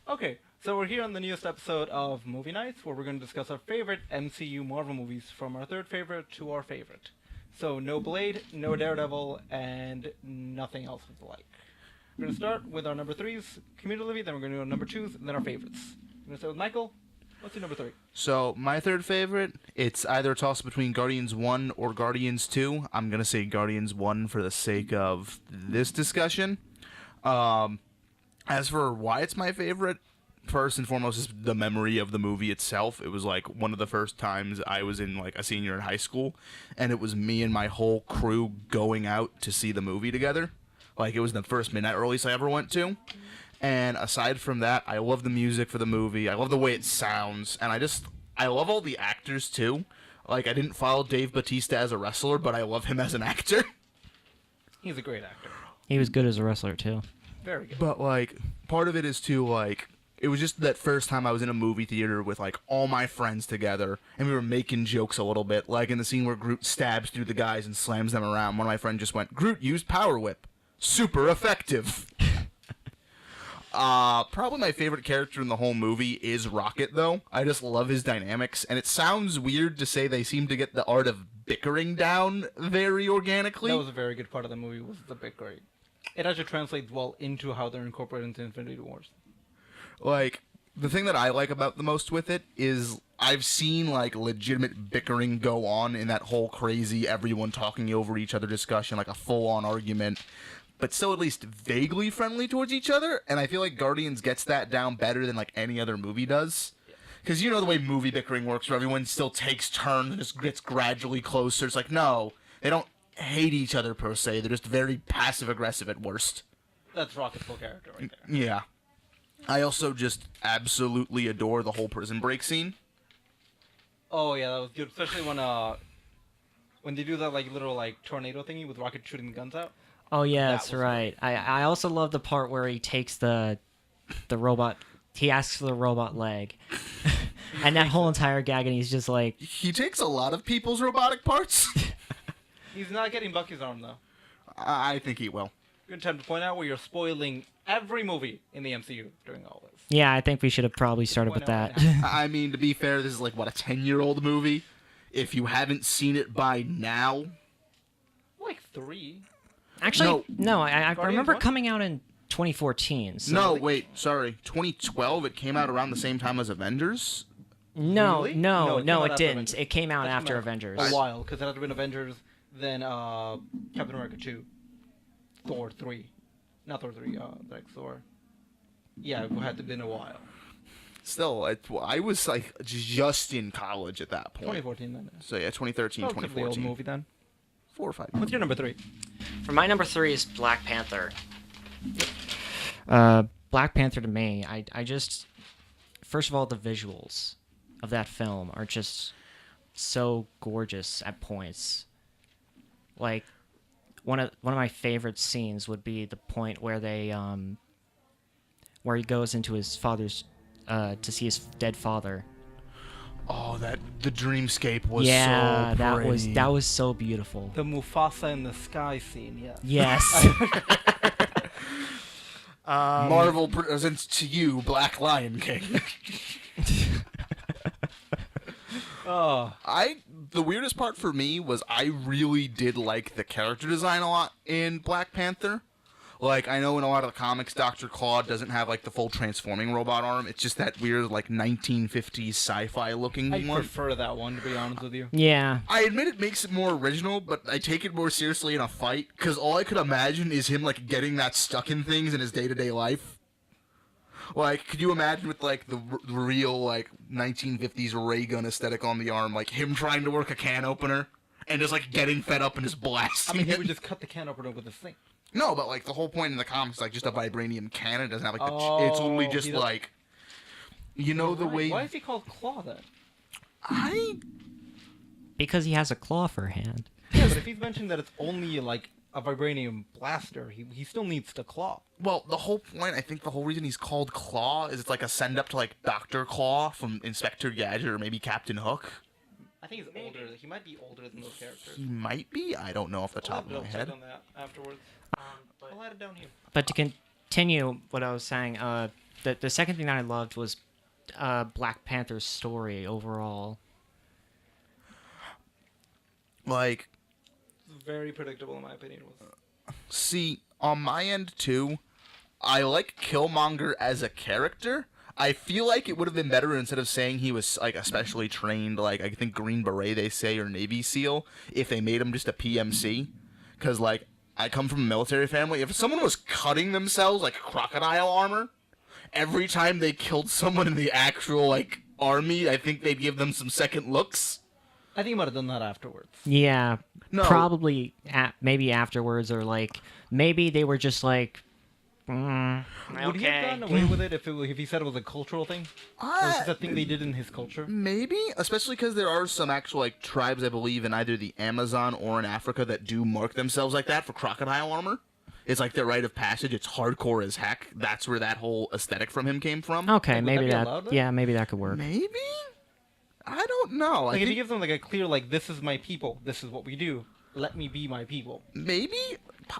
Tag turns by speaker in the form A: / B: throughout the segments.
A: Okay, so we're here on the newest episode of Movie Nights, where we're going to discuss our favorite MCU Marvel movies from our third favorite to our favorite. So no Blade, no Daredevil, and nothing else of the like. We're going to start with our number threes, cumulatively, then we're going to go number twos, and then our favorites. We're going to start with Michael. What's your number three?
B: So, my third favorite, it's either a toss between Guardians 1 or Guardians 2. I'm going to say Guardians 1 for the sake of this discussion. As for why it's my favorite, first and foremost is the memory of the movie itself. It was like one of the first times I was in like a senior in high school, and it was me and my whole crew going out to see the movie together. Like, it was the first midnight release I ever went to. And aside from that, I love the music for the movie. I love the way it sounds. And I love all the actors, too. Like, I didn't follow Dave Bautista as a wrestler, but I love him as an actor.
A: He's a great actor.
C: He was good as a wrestler, too.
A: Very good.
B: But, like, part of it is, too, like, it was just that first time I was in a movie theater with, like, all my friends together, and we were making jokes a little bit. Like, in the scene where Groot stabs through the guys and slams them around, one of my friends just went, "Groot used Power Whip. Super effective." Probably my favorite character in the whole movie is Rocket, though. I just love his dynamics, and it sounds weird to say they seem to get the art of bickering down very organically.
A: That was a very good part of the movie, was the bickering. It actually translates well into how they're incorporated into Infinity Wars.
B: Like, the thing that I like about the most with it is I've seen, like, legitimate bickering go on in that whole crazy everyone talking over each other discussion, like a full-on argument, but still at least vaguely friendly towards each other, and I feel like Guardians gets that down better than, like, any other movie does. Because you know the way movie bickering works, where everyone still takes turns and just gets gradually closer. It's like, no, they don't hate each other per se, they're just very passive-aggressive at worst.
A: That's Rocket's full character right there.
B: Yeah. I also just absolutely adore the whole Prison Break scene.
A: Oh yeah, that was good, especially when they do that like little like tornado thingy with Rocket shooting the guns out.
C: Oh, yeah,
A: That
C: that's
A: was
C: right. I also love the part where he takes the robot... He asks for the robot leg. And that whole entire gag, and he's just like...
B: He takes a lot of people's robotic parts.
A: He's not getting Bucky's arm though.
B: I think he will.
A: Good time to point out where you're spoiling every movie in the MCU during all this.
C: Yeah, I think we should have probably started with that.
B: I mean, to be fair, this is like, what, a 10-year-old movie? If you haven't seen it by now...
A: Like 3.
C: Actually, no, I remember
A: 1?
C: coming out in 2014. So
B: No, wait, sorry. 2012, it came out around the same time as Avengers?
C: No,
A: Really?
C: no,
A: it came
C: no,
A: out
C: it
A: after
C: didn't.
A: Avengers.
C: It came out
A: That
C: after
A: came out
C: Avengers.
A: A while, because it had been Avengers, then Captain America 2, Thor 3. Not Thor 3, like Thor. Yeah, it had to been a while.
B: Still, I was, like, just in college at that point.
A: 2014 then.
B: So, yeah, 2013,
A: Relatively old
B: 2014.
A: movie then.
B: 4 or 5.
A: What's your number 3?
C: For my number 3 is Black Panther. Black Panther to me, I just... First of all, the visuals of that film are just so gorgeous at points. Like, one of my favorite scenes would be the point where they where he goes into his father's to see his dead father.
B: Oh, the dreamscape was
C: Yeah,
B: so pretty.
C: that was so beautiful.
A: The Mufasa in the sky scene, yeah.
C: Yes.
B: Marvel presents to you Black Lion King.
A: Oh,
B: The weirdest part for me was I really did like the character design a lot in Black Panther. Like, I know in a lot of the comics, Dr. Claude doesn't have, like, the full transforming robot arm. It's just that weird, like, 1950s sci-fi looking
A: I
B: one.
A: prefer that one, to be honest with you.
C: Yeah.
B: I admit it makes it more original, but I take it more seriously in a fight, because all I could imagine is him, like, getting that stuck in things in his day-to-day life. Like, could you imagine with, like, the real, like, 1950s ray gun aesthetic on the arm, like, him trying to work a can opener, and just, like, getting fed up and just blasting
A: I mean, he
B: it?
A: would just cut the can opener with a thing.
B: No, but, like, the whole point in the comics is, like, just a vibranium cannon. It doesn't have, like, it's
A: Oh,
B: only just,
A: he doesn't-
B: like, you know, the way...
A: Why is he called Claw then?
C: Because he has a claw for a hand.
A: Yeah, but if he's mentioned that it's only like a vibranium blaster, he still needs the claw.
B: Well, the whole point, I think the whole reason he's called Claw is it's like a send-up to, like, Dr. Claw from Inspector Gadget or maybe Captain Hook.
A: I think he's older. He might be older than those characters.
B: He might be. I don't know off the
A: I'll
B: top
A: have
B: of
A: to
B: my
A: check
B: head.
A: on that afterwards. I'll add it down here.
C: But to continue what I was saying, the second thing that I loved was Black Panther's story overall.
B: Like,
A: Very predictable in my opinion.
B: see, on my end too, I like Killmonger as a character. I feel like it would have been better instead of saying he was like a specially trained, like I think Green Beret they say, or Navy SEAL, if they made him just a PMC. Because like I come from a military family. If someone was cutting themselves like crocodile armor every time they killed someone in the actual like army, I think they'd give them some second looks.
A: I think he might have done that afterwards.
C: Yeah,
B: No.
C: probably maybe afterwards, or like maybe they were just like,
A: Would he have gotten away with it if he said it was a cultural thing? Or is this a thing they did in his culture?
B: Maybe, especially because there are some actual like tribes, I believe, in either the Amazon or in Africa that do mark themselves like that for crocodile armor. It's like their rite of passage. It's hardcore as heck. That's where that whole aesthetic from him came from.
C: Okay,
A: Would
C: maybe
A: that be
C: that.
A: allowed then?
C: Yeah, maybe that could work.
B: Maybe? I don't know.
A: Like if he gives them like a clear like this is my people, this is what we do. Let me be my people.
B: Maybe,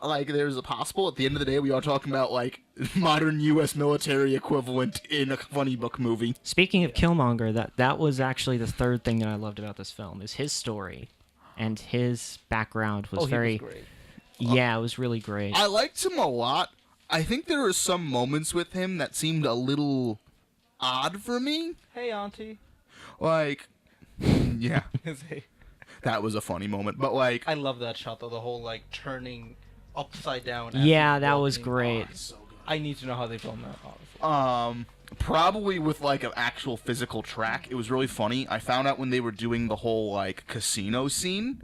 B: like, there's a possible. At the end of the day, we are talking about like modern U.S. military equivalent in a funny book movie.
C: Speaking of Killmonger, that was actually the third thing that I loved about this film is his story, and his background was very.
A: He was great.
C: Yeah, it was really great.
B: I liked him a lot. I think there were some moments with him that seemed a little odd for me.
A: Hey, Auntie.
B: Like, yeah,
A: Hey.
B: that was a funny moment. But like,
A: I love that shot though. The whole like turning upside down. as
C: Yeah,
A: he's
C: that was
A: walking.
C: great.
A: I need to know how they filmed that. Honestly.
B: Probably with like an actual physical track. It was really funny. I found out when they were doing the whole like casino scene,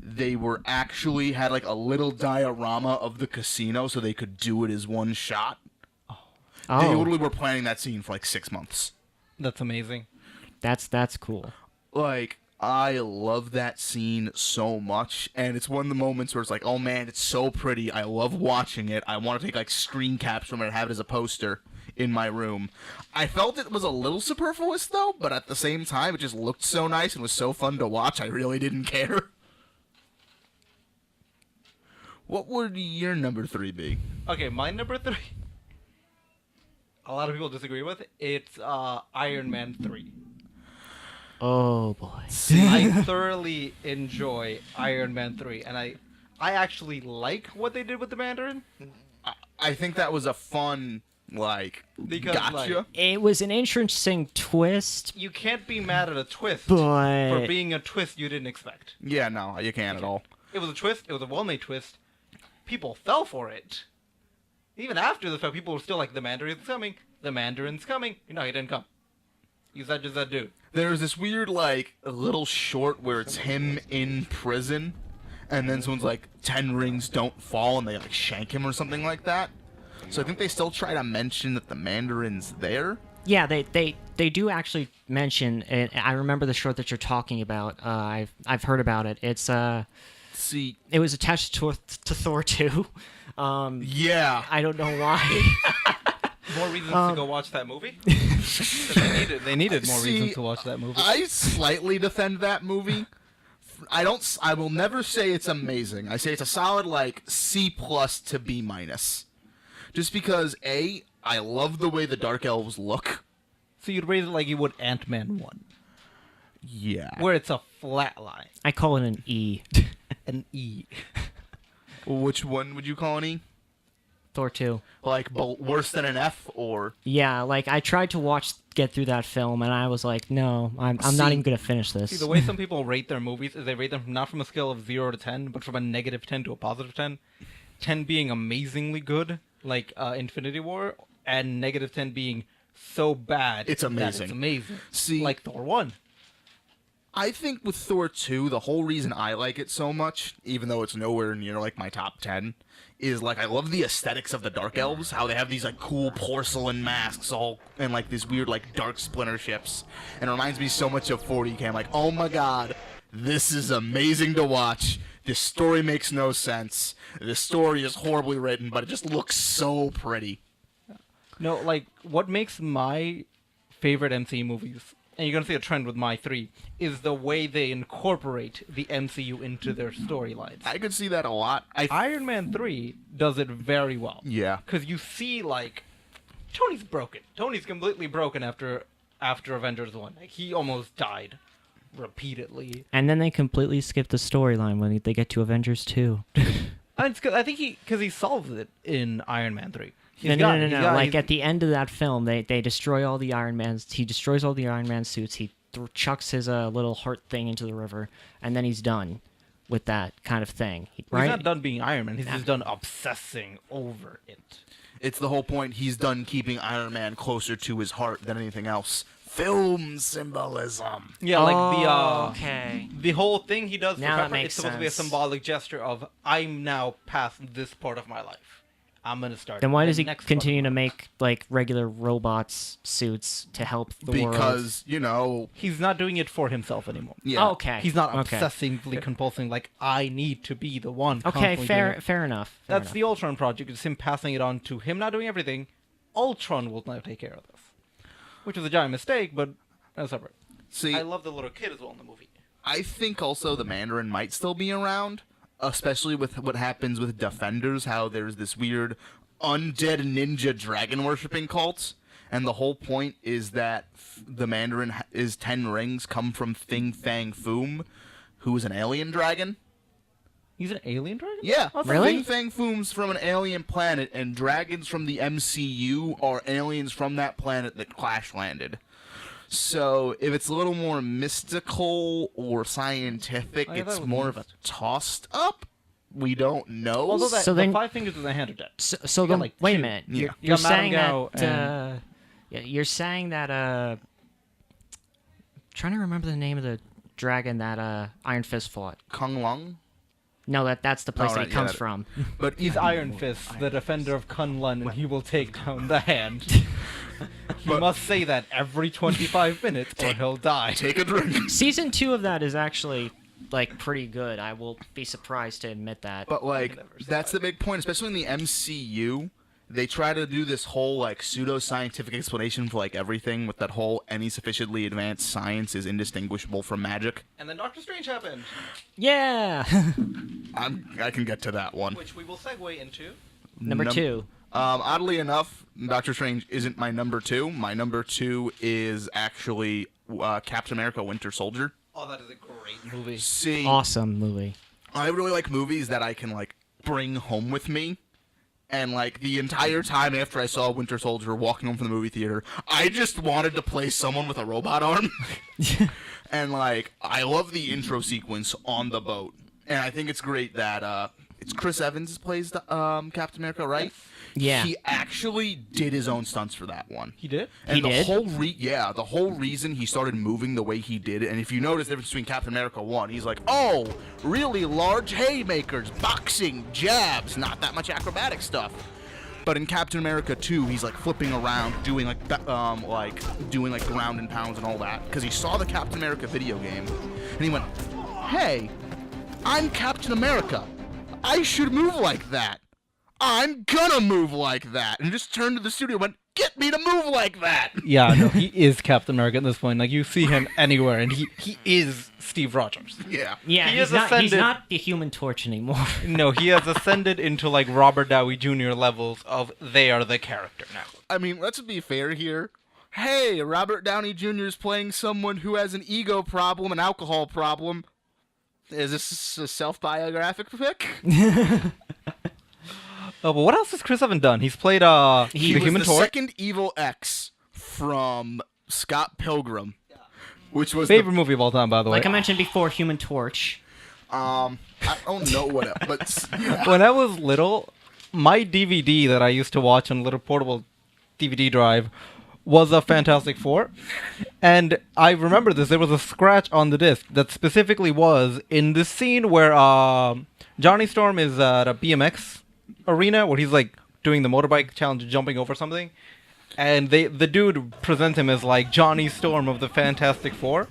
B: they were actually had like a little diorama of the casino so they could do it as one shot. They
C: Oh,
B: literally were planning that scene for like 6 months.
A: That's amazing.
C: that's cool.
B: Like, I love that scene so much, and it's one of the moments where it's like, oh man, it's so pretty. I love watching it. I want to take like screen caps from it and have it as a poster in my room. I felt it was a little superfluous though, but at the same time, it just looked so nice and was so fun to watch. I really didn't care. What would your number 3 be?
A: Okay, my number 3. A lot of people disagree with. It's Iron Man 3.
C: Oh boy.
A: I thoroughly enjoy Iron Man 3, and I actually like what they did with the Mandarin.
B: I think that was a fun, like,
A: Because,
B: gotcha.
A: like,
C: It was an interesting twist,
A: you can't be mad at a twist
C: but
A: for being a twist you didn't expect.
B: Yeah, no, you can't at all.
A: It was a twist. It was a well-made twist. People fell for it. Even after the fact, people were still like, the Mandarin's coming. The Mandarin's coming. No, he didn't come. He's not just that dude.
B: There's this weird, like, little short where it's him in prison, and then someone's like, 10 rings don't fall, and they, like, shank him or something like that. So I think they still try to mention that the Mandarin's there.
C: yeah, they do actually mention. I remember the short that you're talking about. I've heard about it. It's
B: See,
C: it was attached to Thor 2.
B: yeah.
C: I don't know why.
A: More reasons to go watch that movie. They needed more
B: See,
A: reasons to watch that movie.
B: I slightly defend that movie. I will never say it's amazing. I say it's a solid, like, C+ to B-. Just because, A, I love the way the Dark Elves look.
A: So you'd raise it like you would Ant-Man 1,
B: Yeah.
A: where it's a flat line,
C: I call it an E.
A: an E.
B: Which one would you call an E?
C: Thor 2.
B: Like, worse than an F, or...
C: Yeah, like I tried to get through that film, and I was like, no, I'm not
B: See-
C: even gonna finish this.
A: See, the way some people rate their movies is they rate them not from a scale of 0 to 10, but from a -10 to a +10. 10 being amazingly good, like Infinity War, and -10 being so bad
B: It's
A: that
B: amazing.
A: it's amazing.
B: See-
A: like Thor 1.
B: I think with Thor 2, the whole reason I like it so much, even though it's nowhere near, like, my top 10, is, like, I love the aesthetics of the Dark Elves, how they have these, like, cool porcelain masks all, and, like, these weird, like, dark splinter ships. And it reminds me so much of 40K. I'm like, oh my god, this is amazing to watch. This story makes no sense. This story is horribly written, but it just looks so pretty.
A: No, like, what makes my favorite MCU movies, and you're going to see a trend with my 3, is the way they incorporate the MCU into their storylines.
B: I could see that a lot.
A: Iron Man 3 does it very well.
B: Yeah.
A: Because you see, like, Tony's broken. Tony's completely broken after Avengers 1. Like, he almost died repeatedly.
C: And then they completely skip the storyline when they get to Avengers 2.
A: And it's 'cause I think he solves it in Iron Man 3.
C: No. Like at the end of that film, they destroy all the Iron Mans. He destroys all the Iron Man suits. He chucks his little heart thing into the river, and then he's done with that kind of thing.
A: Well,
C: right?
A: he's not done being Iron Man. He's just done obsessing over it.
B: It's the whole point. He's done keeping Iron Man closer to his heart than anything else. Film symbolism.
A: Yeah, like
C: okay.
A: the whole thing he does for
C: Now that
A: Pepper,
C: makes
A: it's supposed to be a
C: sense.
A: symbolic gesture of I'm now past this part of my life. I'm gonna start.
C: Then why
A: the
C: does he
A: next part
C: continue
A: of
C: to
A: my life.
C: make like regular robots suits to help the world?
B: Because, you know,
A: He's not doing it for himself anymore.
B: yeah.
C: Oh, okay.
A: He's not
C: Okay.
A: obsessively compulsing like I need to be the one.
C: Okay,
A: constantly doing it.
C: fair enough.
A: That's the Ultron project. It's him passing it on to him not doing everything. Ultron will now take care of this, which is a giant mistake, but that's separate.
B: See,
A: I love the little kid as well in the movie.
B: I think also the Mandarin might still be around, especially with what happens with Defenders, how there's this weird undead ninja dragon worshipping cult, and the whole point is that the Mandarin is 10 rings come from Thing Fang Foom, who is an alien dragon.
A: He's an alien dragon?
B: Yeah,
C: Really?
B: Thing Fang Foom's from an alien planet, and dragons from the MCU are aliens from that planet that crash landed. So, if it's a little more mystical or scientific,
A: I thought
B: it's
A: it was
B: more of a tossed up. We don't know.
A: Although
C: So
A: the
C: then-
A: Five Fingers is a hand of death.
C: So
A: You got,
C: then,
A: like,
C: wait a
A: two.
C: minute.
B: Yeah.
C: You're,
A: You
C: you're
A: got Madame
C: saying
A: Gao
C: that. Yeah, you're saying that. Trying to remember the name of the dragon that Iron Fist fought.
B: Kung Lung?
C: No, that's the place
B: Oh,
C: that
B: right,
C: he comes
B: yeah.
C: from.
B: But
A: He's Iron Fist, the defender of Kunlun, and he will take down the hand. He
B: But-
A: must say that every 25 minutes, or he'll die.
B: Take a drink.
C: Season 2 of that is actually like pretty good. I will be surprised to admit that.
B: But, like, that's the big point, especially in the MCU. They try to do this whole, like, pseudo-scientific explanation for, like, everything with that whole any sufficiently advanced science is indistinguishable from magic.
A: And then Doctor Strange happened,
C: Yeah.
B: I can get to that one.
A: which we will segue into.
C: Number
B: Num-
C: 2.
B: Oddly enough, Doctor Strange isn't my number 2. My number 2 is actually Captain America: Winter Soldier.
A: Oh, that is a great movie.
B: See,
C: Awesome movie.
B: I really like movies that I can, like, bring home with me. And, like, the entire time after I saw Winter Soldier walking home from the movie theater, I just wanted to play someone with a robot arm. And, like, I love the intro sequence on the boat. And I think it's great that it's Chris Evans plays Captain America, right?
C: Yeah.
B: He actually did his own stunts for that one.
A: He did?
B: And
C: He
B: the
C: did?
B: the whole reason he started moving the way he did, and if you notice the difference between Captain America 1, he's like, oh, really large haymakers, boxing, jabs, not that much acrobatic stuff. But in Captain America 2, he's like flipping around, doing like ground and pounds and all that, because he saw the Captain America video game, and he went, hey, I'm Captain America. I should move like that. I'm gonna move like that. And just turned to the studio and went, get me to move like that.
A: Yeah, no, he is Captain America at this point. Like, you see him anywhere, and he is Steve Rogers.
B: Yeah.
C: Yeah,
A: He
C: he's
A: has
C: not
A: ascended-
C: the Human Torch anymore.
A: No, he has ascended into, like, Robert Downey Jr. levels of they are the character now.
B: I mean, let's be fair here. Hey, Robert Downey Jr. is playing someone who has an ego problem, an alcohol problem. Is this a self-biographic pick?
A: Oh, but what else has Chris Evans done? He's played
B: He
A: the
B: was
A: Human
B: the
A: Torch.
B: second Evil X from Scott Pilgrim, which was
A: Favorite movie of all time, by the way.
C: Like I mentioned before, Human Torch.
B: I don't know what else, but yeah.
A: When I was little, my DVD that I used to watch on a little portable DVD drive was a Fantastic Four. And I remember this. There was a scratch on the disc that specifically was in this scene where Johnny Storm is at a BMX arena where he's like doing the motorbike challenge, jumping over something. And the dude presents him as like Johnny Storm of the Fantastic Four.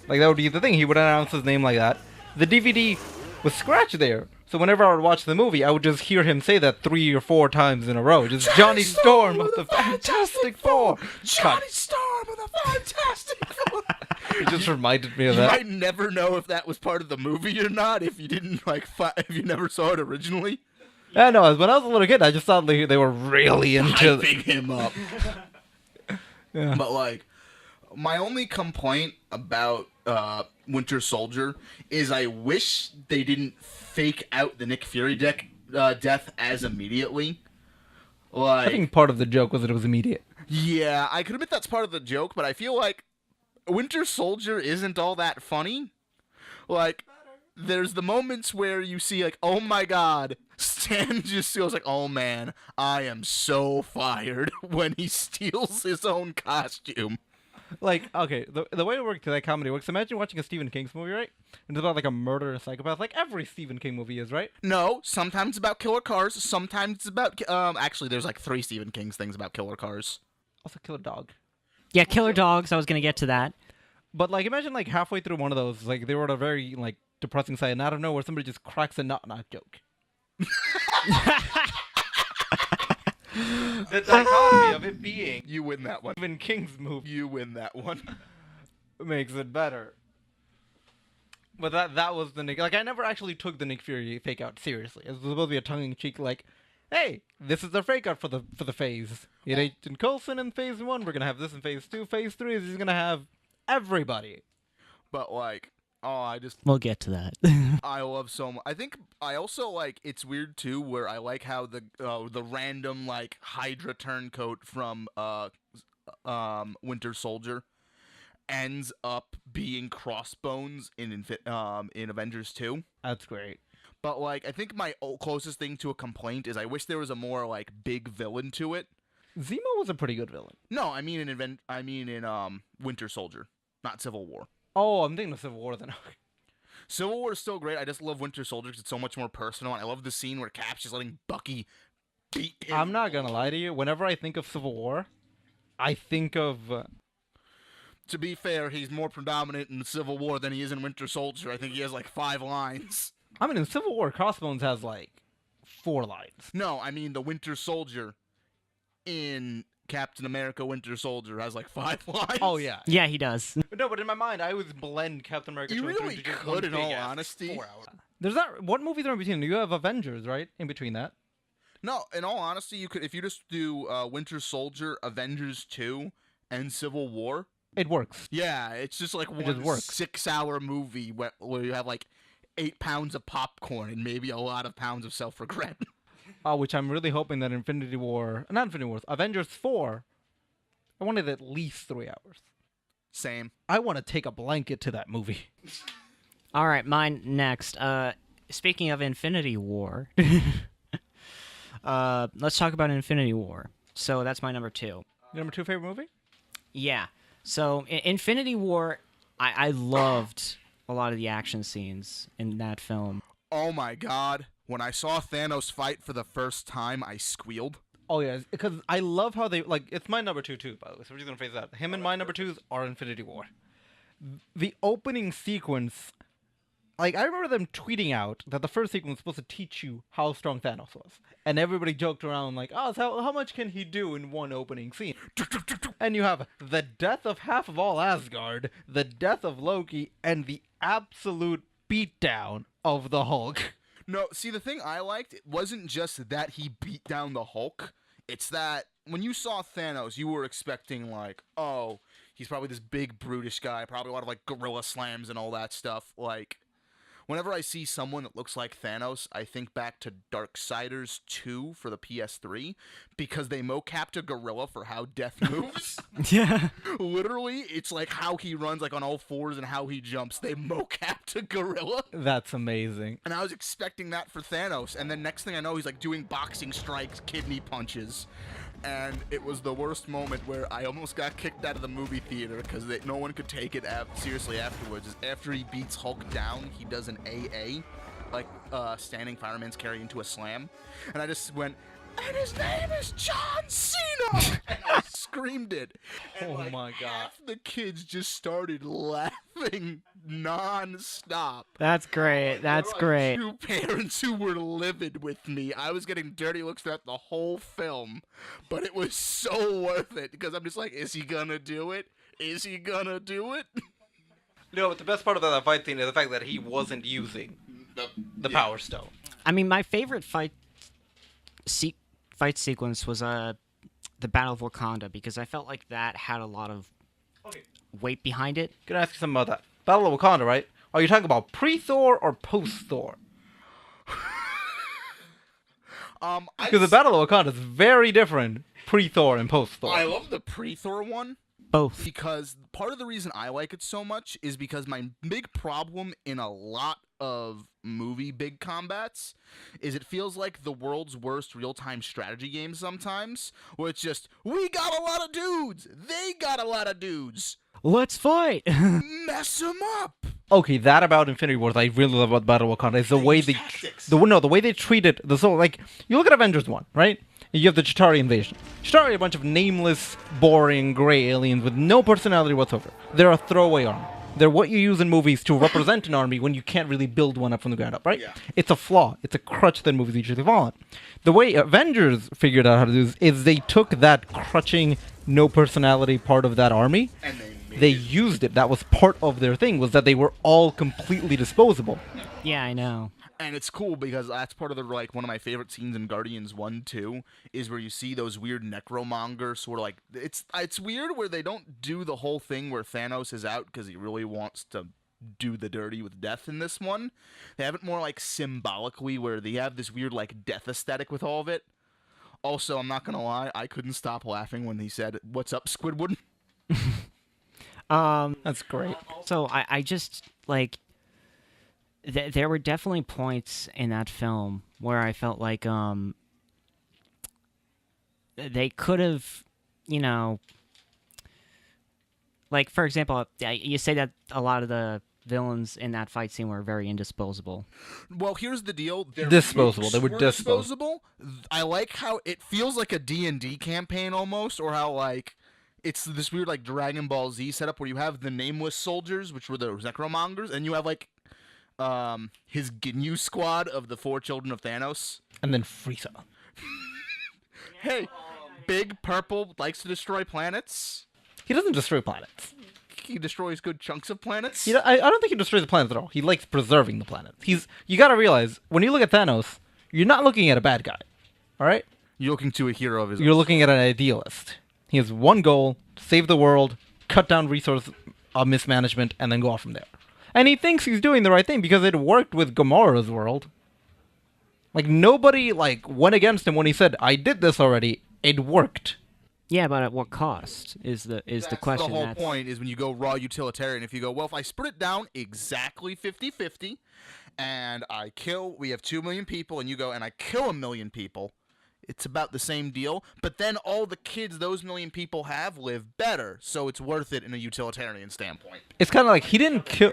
A: Like, that would be the thing. He would announce his name like that. The DVD was scratched there. So whenever I would watch the movie, I would just hear him say that 3 or 4 times in a row. Just Johnny Storm of the Fantastic Four.
B: Johnny Storm of the Fantastic Four.
A: It just reminded me of
B: You
A: that.
B: might never know if that was part of the movie or not if you didn't if you never saw it originally.
A: I know. When I was a little kid, I just thought they were really into
B: Hyping him up.
A: Yeah.
B: But like, my only complaint about Winter Soldier is I wish they didn't fake out the Nick Fury death as immediately. Like,
A: I think part of the joke was that it was immediate.
B: yeah, I could admit that's part of the joke, but I feel like Winter Soldier isn't all that funny. Like, there's the moments where you see, like, oh my god, Stan just feels like, oh man, I am so fired when he steals his own costume.
A: Like, okay, the way it worked to that comedy works, imagine watching a Stephen King movie, right? And it's about, like, a murder and psychopath, like every Stephen King movie is, right?
B: No, sometimes it's about killer cars, sometimes it's about, actually, there's like 3 Stephen King's things about killer cars.
A: Also, Killer Dog.
C: Yeah, Killer Dogs. I was gonna get to that.
A: But, like, imagine, like, halfway through one of those, like, they were at a very, like, depressing side, and out of nowhere, somebody just cracks a nut on a joke. The dichotomy of it being
B: You win that one.
A: Stephen King's movie
B: You win that one.
A: makes it better. But that was the Nick. Like, I never actually took the Nick Fury fake out seriously. It was supposed to be a tongue-in-cheek, like, hey, this is the fake out for the phase. It Agent Coulson in phase 1. We're gonna have this in phase 2. Phase 3 is he's gonna have everybody.
B: But like, oh,
C: We'll get to that.
B: I love so much. I think I also like it's weird too, where I like how the random like Hydra turncoat from Winter Soldier ends up being Crossbones in Avengers 2.
A: That's great.
B: But like, I think my closest thing to a complaint is I wish there was a more like big villain to it.
A: Zemo was a pretty good villain.
B: No, I mean in Winter Soldier, not Civil War.
A: Oh, I'm thinking of Civil War then.
B: Civil War is still great. I just love Winter Soldier because it's so much more personal. And I love the scene where Cap's just letting Bucky beat him.
A: I'm not gonna lie to you. Whenever I think of Civil War, I think of.
B: To be fair, he's more predominant in Civil War than he is in Winter Soldier. I think he has like 5 lines.
A: I mean, in Civil War, Crossbones has like 4 lines.
B: No, I mean the Winter Soldier in Captain America Winter Soldier has like 5 lines.
A: Oh yeah.
C: Yeah, he does.
A: No, but in my mind, I always blend Captain America.
B: You
A: 2 and 3
B: really
A: into just
B: could,
A: one
B: in all
A: big-ass
B: honesty.
A: 4 hours. There's not. What movies are in between? You have Avengers, right? In between that.
B: No, in all honesty, you could if you just do Winter Soldier, Avengers 2, and Civil War.
A: It works.
B: Yeah, it's just like
A: just
B: one
A: works.
B: 6-hour movie where you have like 8 pounds of popcorn and maybe a lot of pounds of self-regret.
A: Which I'm really hoping that not Infinity War, Avengers 4, I wanted at least 3 hours.
B: Same.
A: I want to take a blanket to that movie.
C: All right, mine next. Speaking of Infinity War, let's talk about Infinity War. So that's my number 2.
A: Your number 2 favorite movie?
C: Yeah. So Infinity War, I loved a lot of the action scenes in that film.
B: Oh my god. When I saw Thanos fight for the first time, I squealed.
A: Oh yeah, because I love how they like. It's my number 2 too, by the way. So we're just gonna phrase that. Him and my number 2s are Infinity War. The opening sequence, like I remember them tweeting out that the first sequence was supposed to teach you how strong Thanos was, and everybody joked around like, "Oh, so how much can he do in one opening scene?" And you have the death of half of all Asgard, the death of Loki, and the absolute beatdown of the Hulk.
B: No, see, the thing I liked, it wasn't just that he beat down the Hulk. It's that when you saw Thanos, you were expecting, like, oh, he's probably this big, brutish guy, probably a lot of, like, gorilla slams and all that stuff. Like, whenever I see someone that looks like Thanos, I think back to Darksiders 2 for the PS3, because they mocapped a gorilla for how Death moves.
C: Yeah.
B: Literally, it's like how he runs, like, on all fours and how he jumps. They mocapped a gorilla.
A: That's amazing.
B: And I was expecting that for Thanos, and then next thing I know, he's, like, doing boxing strikes, kidney punches. And it was the worst moment where I almost got kicked out of the movie theater because no one could take it seriously afterwards. Is after he beats Hulk down, he does an AA, like standing fireman's carry into a slam. And I just went, and his name is John Cena! And I screamed it. And
A: Oh my God.
B: half the kids just started laughing non-stop.
C: That's great. That's great.
B: Two parents who were livid with me. I was getting dirty looks throughout the whole film, but it was so worth it because I'm just like, is he gonna do it? Is he gonna do it?
A: No, but the best part about that fight scene is the fact that he wasn't using the Power Stone.
C: I mean, my favorite fight fight sequence was the Battle of Wakanda, because I felt like that had a lot of weight behind it.
A: Gonna ask you something about that. Battle of Wakanda, right? Are you talking about pre-Thor or post-Thor? Because the Battle of Wakanda is very different pre-Thor and post-Thor.
B: I love the pre-Thor one.
C: Both.
B: Because part of the reason I like it so much is because my big problem in a lot of movie big combats is it feels like the world's worst real-time strategy game sometimes, where it's just, we got a lot of dudes, they got a lot of dudes,
C: Let's fight!
B: mess them up.
A: Okay, that about Infinity Wars I really love about Battle of Wakanda is the way they the way they treated the soul. Like, you look at Avengers 1, right? You have the Chitauri invasion. Chitauri are a bunch of nameless, boring, gray aliens with no personality whatsoever. They're a throwaway army. They're what you use in movies to represent an army when you can't really build one up from the ground up, right?
B: Yeah.
A: It's a flaw. It's a crutch that movies usually fall on. The way Avengers figured out how to do this is they took that crutching, no personality part of that army,
B: And
A: they used it. That was part of their thing, was that they were all completely disposable.
C: Yeah, I know.
B: And it's cool because that's part of the, like, one of my favorite scenes in Guardians 1, 2, is where you see those weird necromonger sort of like, it's weird where they don't do the whole thing where Thanos is out because he really wants to do the dirty with death in this one. They have it more like symbolically where they have this weird like death aesthetic with all of it. Also, I'm not gonna lie, I couldn't stop laughing when he said, "What's up, Squidward?"
A: That's great.
C: So I just, like, there were definitely points in that film where I felt like they could have, you know, like, for example, you say that a lot of the villains in that fight scene were very indisposable.
B: Well, here's the deal. Their
A: Disposable.
B: moves
A: They were disposable.
B: I like how it feels like a D&D campaign almost, or how, like, it's this weird, like, Dragon Ball Z setup where you have the nameless soldiers, which were the necromongers, and you have, like, his Ginyu squad of the 4 children of Thanos.
A: And then Frieza.
B: Hey, Big Purple likes to destroy planets.
A: He doesn't destroy planets.
B: He destroys good chunks of planets.
A: I don't think he destroys the planets at all. He likes preserving the planets. You gotta realize, when you look at Thanos, you're not looking at a bad guy. Alright?
B: You're looking to a hero of his
A: You're
B: own.
A: looking at an idealist. He has one goal: save the world, cut down resource mismanagement, and then go off from there. And he thinks he's doing the right thing because it worked with Gamora's world. Like, nobody, like, went against him when he said, I did this already. It worked.
C: Yeah, but at what cost is the question.
B: The whole point is when you go raw utilitarian, if you go, well, if I split it down exactly 50-50, and we have 2 million people, and you go, and I kill 1 million people, it's about the same deal, but then all the kids those million people have live better, so it's worth it in a utilitarian standpoint.
A: It's kind of like he didn't kill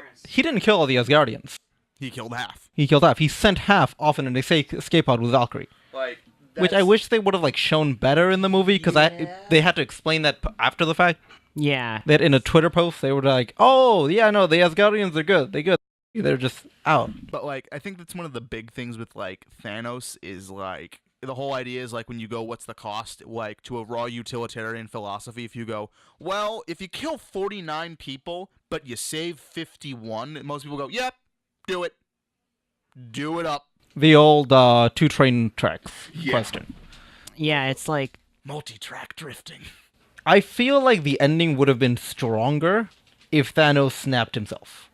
A: all the Asgardians.
B: He killed half.
A: He killed half. He sent half off in an escape pod with Valkyrie.
B: Like,
A: Which I wish they would have, like, shown better in the movie, because they had to explain that after the fact.
C: Yeah.
A: That in a Twitter post, they were like, oh, yeah, no, the Asgardians are good. They're just out.
B: But, like, I think that's one of the big things with, like, Thanos is, like, the whole idea is, like, when you go, what's the cost? Like, to a raw utilitarian philosophy, if you go, well, if you kill 49 people, but you save 51, most people go, yep, do it. Do it up.
A: The old 2 train tracks question.
C: Yeah, it's like...
B: Multi-track drifting.
A: I feel like the ending would have been stronger if Thanos snapped himself.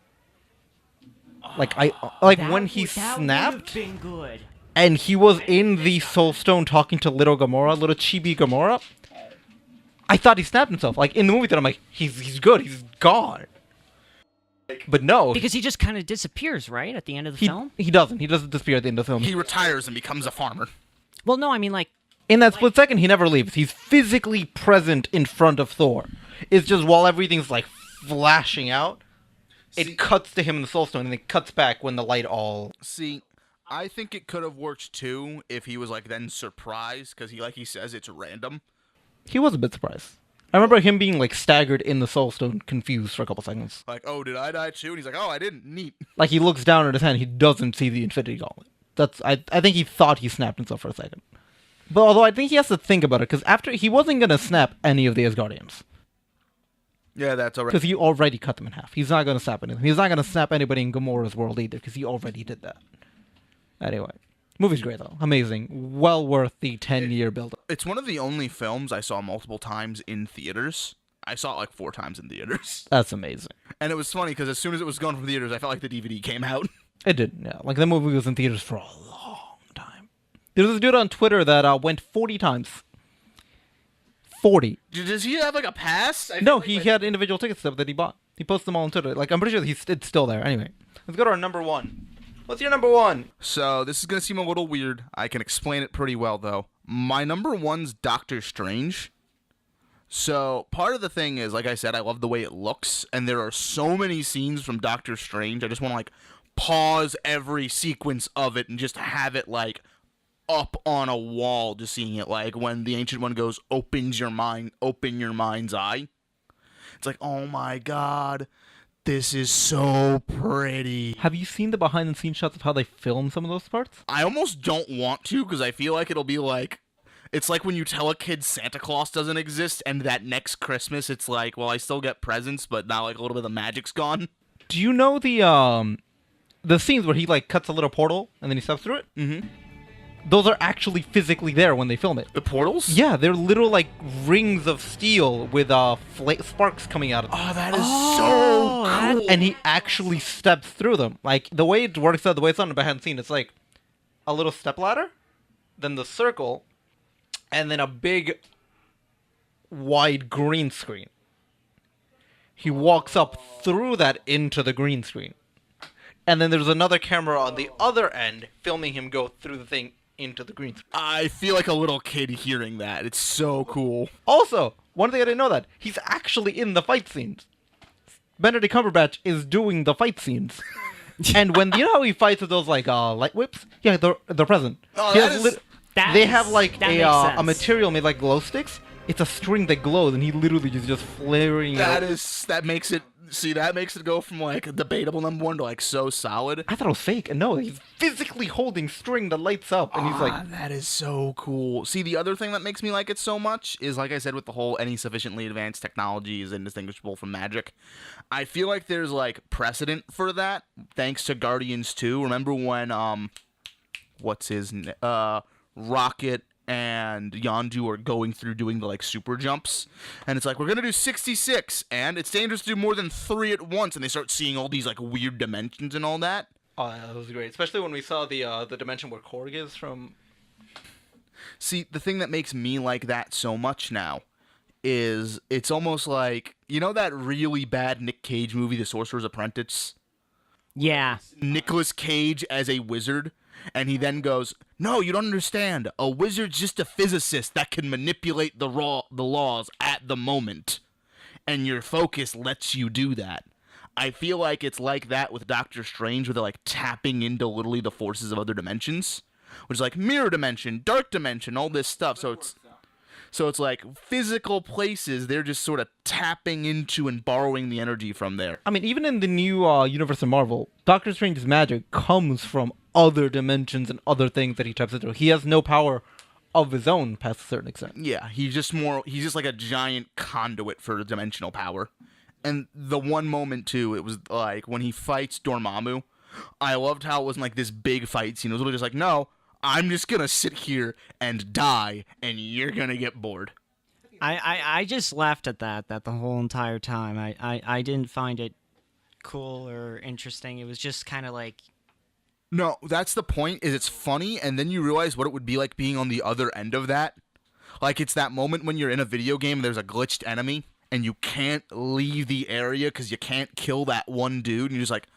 A: When he snapped,
C: been good.
A: and he was in the Soul Stone talking to little chibi Gamora, I thought he snapped himself. Like, in the movie, I'm like, he's good, he's gone. But no.
C: Because he just kind of disappears, right, at the end of the film?
A: He doesn't. He doesn't disappear at the end of the film.
B: He retires and becomes a farmer.
C: Well, no, I mean, like...
A: In that split second, he never leaves. He's physically present in front of Thor. It's just while everything's, like, flashing out, it cuts to him in the Soul Stone, and it cuts back when the light all...
B: See, I think it could have worked, too, if he was, like, then surprised, because like he says, it's random.
A: He was a bit surprised. I remember him being, like, staggered in the Soul Stone, confused for a couple seconds.
B: Like, oh, did I die, too? And he's like, oh, I didn't. Neat.
A: Like, he looks down at his hand, he doesn't see the Infinity Gauntlet. I think he thought he snapped himself for a second. But although I think he has to think about it, because after, he wasn't going to snap any of the Asgardians.
B: Yeah, that's alright.
A: Because he already cut them in half. He's not going to snap anything. He's not going to snap anybody in Gamora's world either, because he already did that. Anyway. Movie's great though, amazing, well worth the 10-year build-up.
B: It's one of the only films I saw multiple times in theaters. I saw it like 4 times in theaters.
A: That's amazing.
B: And it was funny because as soon as it was gone from theaters, I felt like the DVD came out.
A: It did, yeah. Like, the movie was in theaters for a long time. There's this dude on Twitter that went 40 times. 40.
B: Does he have like a pass? I
A: No,
B: feel like
A: he had individual ticket stuff that he bought. He posted them all on Twitter. Like, I'm pretty sure it's still there. Anyway, let's go to our number one. What's your number one?
B: So this is going to seem a little weird. I can explain it pretty well, though. My number one's Doctor Strange. So part of the thing is, like I said, I love the way it looks, and there are so many scenes from Doctor Strange. I just want to, like, pause every sequence of it and just have it, like, up on a wall, just seeing it, like, when the Ancient One goes, open your mind's eye. It's like, oh my god, this is so pretty.
A: Have you seen the behind-the-scenes shots of how they film some of those parts?
B: I almost don't want to, because I feel like it'll be like, it's like when you tell a kid Santa Claus doesn't exist, and that next Christmas it's like, well, I still get presents, but now like a little bit of the magic's gone.
A: Do you know the scenes where he, like, cuts a little portal and then he steps through it?
B: Mm-hmm.
A: Those are actually physically there when they film it.
B: The portals?
A: Yeah, they're little, like, rings of steel with sparks coming out of them.
B: Oh, that is so cool.
A: And he actually steps through them. Like, the way it works out, the way it's on the behind the scene, it's like a little step ladder, then the circle, and then a big, wide green screen. He walks up through that into the green screen. And then there's another camera on the other end filming him go through the thing into the green screen.
B: I feel like a little kid hearing that. It's so cool.
A: Also, one thing I didn't know that, he's actually in the fight scenes. Benedict Cumberbatch is doing the fight scenes. And when, you know how he fights with those, like, light whips? Yeah, they're present.
B: Oh,
A: He
B: that
A: has
B: is-
A: they have, like,
C: that
A: a
C: makes sense.
A: material made like glow sticks. It's a string that glows, and he literally is just flaring out.
B: That makes it go from like a debatable number one to like so solid.
A: I thought it was fake. And no, he's physically holding string that lights up, and he's like,
B: That is so cool. See, the other thing that makes me like it so much is, like I said, with the whole any sufficiently advanced technology is indistinguishable from magic. I feel like there's like precedent for that thanks to Guardians 2. Remember when Rocket and Yondu are going through doing the like super jumps, and it's like, we're gonna do 66, and it's dangerous to do more than 3 at once, and they start seeing all these like weird dimensions and all that.
A: oh, yeah, that was great. Especially when we saw the dimension where Korg is from.
B: See, the thing that makes me like that so much now is it's almost like, you know that really bad Nick Cage movie, The Sorcerer's Apprentice?
C: Yeah.
B: Nicolas Cage as a wizard, and he then goes, no, you don't understand. A wizard's just a physicist that can manipulate the laws at the moment, and your focus lets you do that. I feel like it's like that with Doctor Strange, where they're like tapping into literally the forces of other dimensions, which is like mirror dimension, dark dimension, all this stuff. So it's like physical places they're just sort of tapping into and borrowing the energy from there.
A: I mean, even in the new universe of Marvel, Doctor Strange's magic comes from other dimensions and other things that he taps into. He has no power of his own past a certain extent.
B: Yeah, he's just like a giant conduit for dimensional power. And the one moment too, it was like when he fights Dormammu, I loved how it wasn't like this big fight scene. It was literally just like, no, I'm just gonna sit here and die, and you're gonna get bored.
C: I just laughed at that the whole entire time. I didn't find it cool or interesting. It was just kind of like,
B: No, that's the point, is it's funny, and then you realize what it would be like being on the other end of that. Like, it's that moment when you're in a video game and there's a glitched enemy, and you can't leave the area because you can't kill that one dude, and you're just like,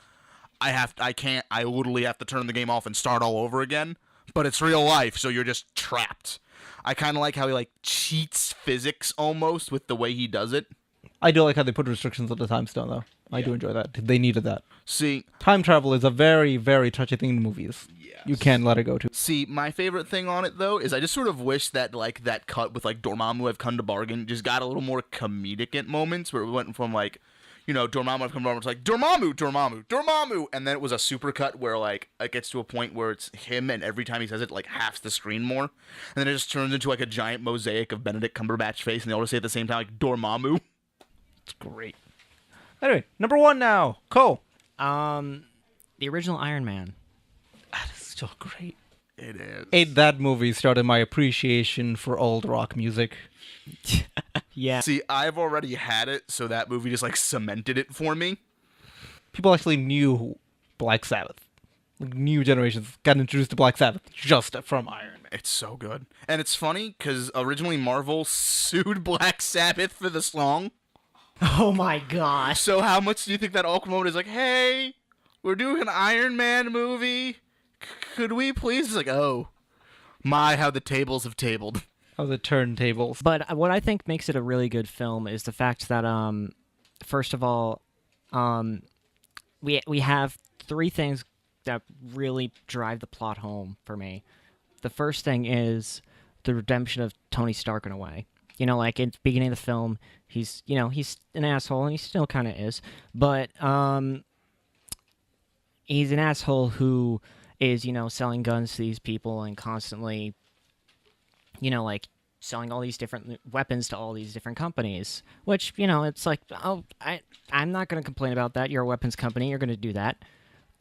B: I literally have to turn the game off and start all over again. But it's real life, so you're just trapped. I kind of like how he, like, cheats physics almost with the way he does it.
A: I do like how they put restrictions on the time stone, though. I do enjoy that. They needed that.
B: See,
A: Time travel is a very, very touchy thing in movies.
B: Yes.
A: You can't let it go to.
B: See, my favorite thing on it, though, is I just sort of wish that, like, that cut with, like, Dormammu, I've come to bargain, just got a little more comedic at moments, where it went from, like, you know, Dormammu, I've come to bargain, it's like, Dormammu, Dormammu, Dormammu, and then it was a supercut where, like, it gets to a point where it's him, and every time he says it, like, halves the screen more, and then it just turns into, like, a giant mosaic of Benedict Cumberbatch face, and they all just say at the same time, like, Dormammu.
A: It's great. Anyway, number one now. Cole.
C: the original Iron Man.
A: That is so great.
B: It is.
A: That movie started my appreciation for old rock music.
C: Yeah.
B: See, I've already had it, so that movie just like cemented it for me.
A: People actually knew Black Sabbath. Like, new generations got introduced to Black Sabbath just from Iron Man.
B: It's so good. And it's funny because originally Marvel sued Black Sabbath for the song.
C: Oh my gosh.
B: So how much do you think that all came out is like, hey, we're doing an Iron Man movie. Could we please? It's like, oh, my, how the tables have tabled.
A: Of the turntables.
C: But what I think makes it a really good film is the fact that, first of all, we have three things that really drive the plot home for me. The first thing is the redemption of Tony Stark in a way. You know, like at the beginning of the film, he's an asshole, and he still kind of is. But he's an asshole who is, selling guns to these people and constantly, like selling all these different weapons to all these different companies. Which, it's like, oh, I'm not going to complain about that. You're a weapons company. You're going to do that.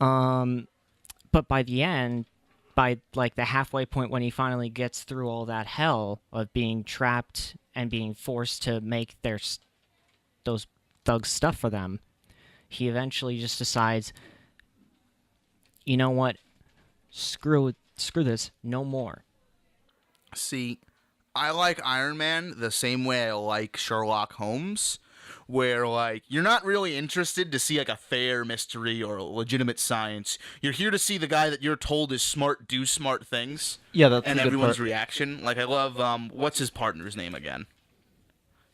C: But by the end, by like the halfway point when he finally gets through all that hell of being trapped and being forced to make those thugs stuff for them, he eventually just decides, you know what? Screw this, no more.
B: See, I like Iron Man the same way I like Sherlock Holmes, where, like, you're not really interested to see, like, a fair mystery or legitimate science. You're here to see the guy that you're told is smart do smart things.
A: Yeah, that's
B: and
A: a good
B: everyone's
A: part.
B: reaction. Like, I love, what's his partner's name again?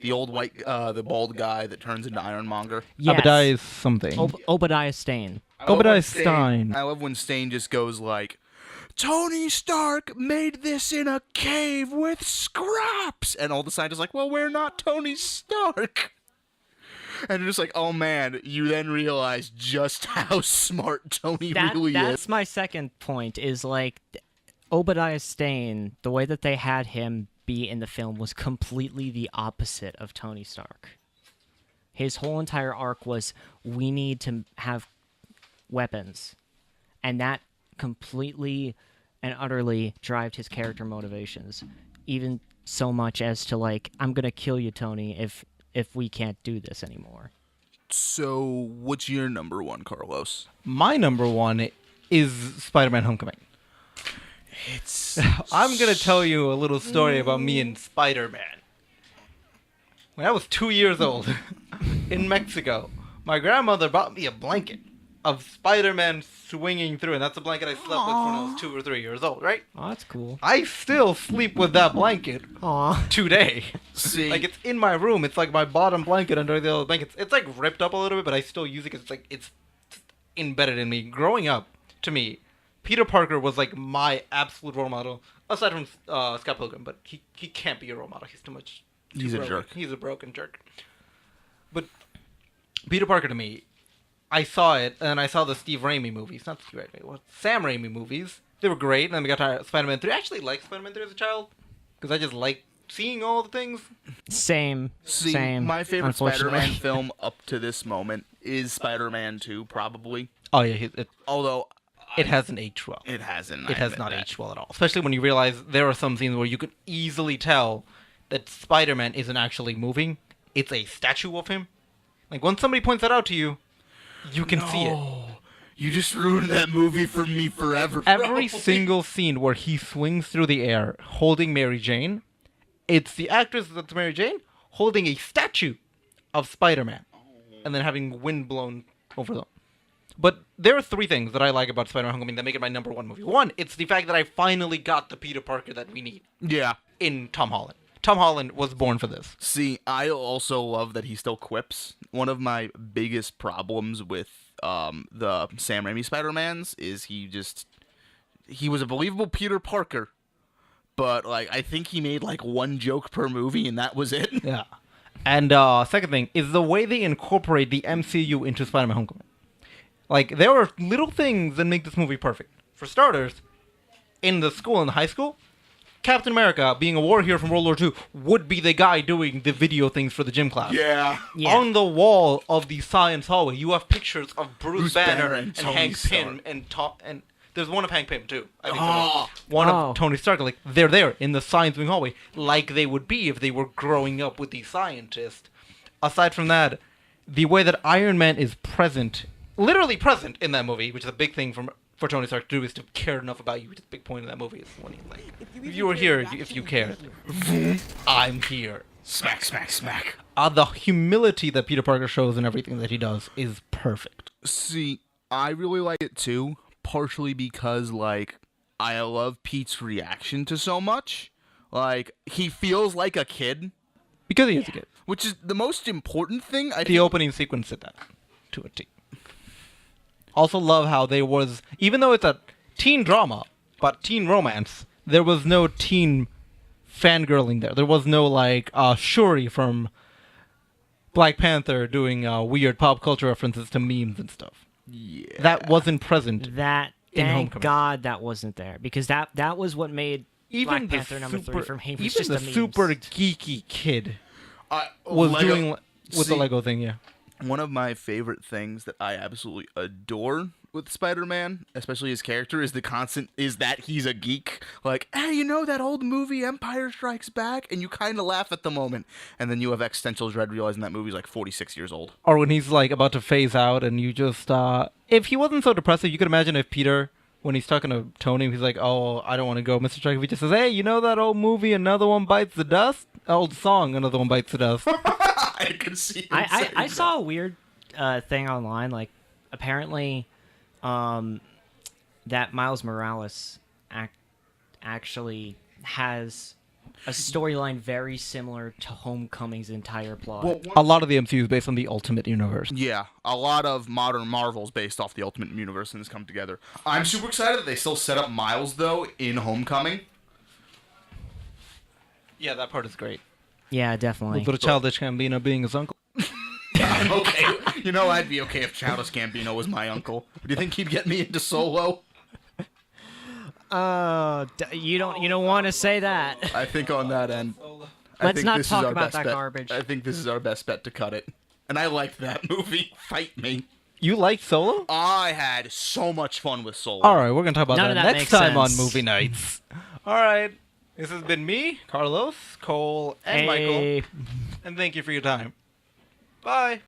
B: The old white, the bald guy that turns into Ironmonger.
C: Yes.
A: Obadiah something.
C: Obadiah Stane.
A: Obadiah Stane.
B: I love when Stane just goes like, Tony Stark made this in a cave with scraps! And all the scientists are like, well, we're not Tony Stark! And you're just like, oh man, you then realize just how smart Tony really is.
C: That's my second point, is like, Obadiah Stane, the way that they had him be in the film was completely the opposite of Tony Stark. His whole entire arc was, we need to have weapons. And that completely and utterly drove his character motivations. Even so much as to, like, I'm gonna kill you, Tony, if we can't do this anymore.
B: So, what's your number one, Carlos?
A: My number one is Spider-Man Homecoming.
B: It's...
A: I'm going to tell you a little story about me and Spider-Man. When I was 2 years old, in Mexico, my grandmother bought me a blanket of Spider-Man swinging through, and that's a blanket I slept with when I was 2 or 3 years old, right?
C: Oh, that's cool.
A: I still sleep with that blanket
C: Aw.
A: today.
B: See,
A: Like, it's in my room. It's like my bottom blanket under the other blankets. It's like ripped up a little bit, but I still use it because it's embedded in me. Growing up, to me, Peter Parker was like my absolute role model, aside from Scott Pilgrim, but he can't be a role model. He's too much.
B: He's a
A: broken.
B: jerk.
A: He's a broken jerk. But Peter Parker to me, I saw it, and I saw the Steve Raimi movies. Not Steve Raimi, what? Sam Raimi movies. They were great, and then we got to Spider-Man 3. I actually liked Spider-Man 3 as a child, because I just liked seeing all the things.
C: Same.
B: my favorite
C: unfortunately.
B: Spider-Man film up to this moment is Spider-Man 2, probably.
A: Oh, yeah,
B: Although...
A: it hasn't aged well.
B: It hasn't.
A: It
B: I
A: has
B: admit
A: not
B: that.
A: aged well at all. Especially when you realize there are some scenes where you could easily tell that Spider-Man isn't actually moving. It's a statue of him. Like, when somebody points that out to you, you can see it.
B: You just ruined that movie for me forever.
A: Every single scene where he swings through the air holding Mary Jane, it's the actress that's Mary Jane holding a statue of Spider-Man and then having wind blown over them. But there are three things that I like about Spider-Man Homecoming that make it my number one movie. One, it's the fact that I finally got the Peter Parker that we need
B: Yeah.
A: in Tom Holland. Tom Holland was born for this.
B: See, I also love that he still quips. One of my biggest problems with the Sam Raimi Spider-Mans is he was a believable Peter Parker, but like I think he made like one joke per movie and that was it.
A: Yeah. And second thing is the way they incorporate the MCU into Spider-Man Homecoming. Like, there are little things that make this movie perfect. For starters, in the school, in the high school, Captain America, being a war hero from World War II, would be the guy doing the video things for the gym class.
B: Yeah.
C: Yeah.
A: On the wall of the science hallway, you have pictures of Bruce
B: Bruce
A: Banner
B: Banner
A: and
B: and Tony
A: Hank Pym
B: Stark.
A: and There's one of Hank Pym too. I think
B: Oh.
A: one
C: Oh.
A: of Tony Stark. Like they're there in the science wing hallway, like they would be if they were growing up with these scientists. Aside from that, the way that Iron Man is present, literally present in that movie, which is a big thing for Tony Stark to do, is to care enough about you. Which is a big point in that movie. Is when he's like, if you were here, if you cared, I'm here.
B: Smack, smack, smack.
A: The humility that Peter Parker shows in everything that he does is perfect.
B: See, I really like it too, partially because, like, I love Pete's reaction to so much. Like, he feels like a kid,
A: Because he is a kid.
B: which is the most important thing. I
A: The
B: think.
A: opening sequence did that to a T. Also love how there was, even though it's a teen drama, but teen romance, there was no teen fangirling there. There was no, like, Shuri from Black Panther doing weird pop culture references to memes and stuff.
B: Yeah.
A: That wasn't present.
C: That
A: In
C: thank
A: Homecoming.
C: God that wasn't there, because that was what made
A: Even
C: Black
A: the
C: Panther number 3
A: super-
C: from him was
A: even
C: just
A: the
C: the memes.
A: super geeky kid was
B: Lego-
A: doing with the
B: See,
A: Lego thing, yeah.
B: One of my favorite things that I absolutely adore with Spider-Man, especially his character, is that he's a geek. Like, hey, you know that old movie Empire Strikes Back? And you kind of laugh at the moment. And then you have existential dread realizing that movie's like 46 years old.
A: Or when he's like about to phase out and you just if he wasn't so depressive, you could imagine if Peter, when he's talking to Tony, he's like, oh, I don't want to go, Mr. Strike. If he just says, hey, you know that old movie Another One Bites the Dust? Old song Another One Bites the Dust.
B: I can see him saying
C: I
B: that.
C: saw a weird thing online, like apparently that Miles Morales actually has a storyline very similar to Homecoming's entire plot.
B: Well,
A: A lot of the MCU is based on the Ultimate Universe.
B: yeah, a lot of modern Marvels based off the Ultimate Universe and has come together. I'm super excited that they still set up Miles, though, in Homecoming.
A: Yeah, that part is great.
C: Yeah, definitely.
A: Little Childish Gambino being his uncle.
B: I'm okay. You know, I'd be okay if Childish Gambino was my uncle. Do you think he'd get me into Solo?
C: You don't want to say that.
B: I think on that end. I
C: Let's
B: think
C: not
B: this is
C: talk
B: our
C: about
B: best
C: that
B: bet.
C: garbage.
B: I think this is our best bet to cut it. And I liked that movie. Fight me.
A: You like Solo?
B: I had so much fun with Solo.
A: All right, we're going to talk about
C: None of
A: that
C: that
A: next
C: makes
A: time on
C: sense.
A: Movie Nights. All right. This has been me, Carlos, Cole, and Michael.
C: Hey.
A: And thank you for your time. Bye.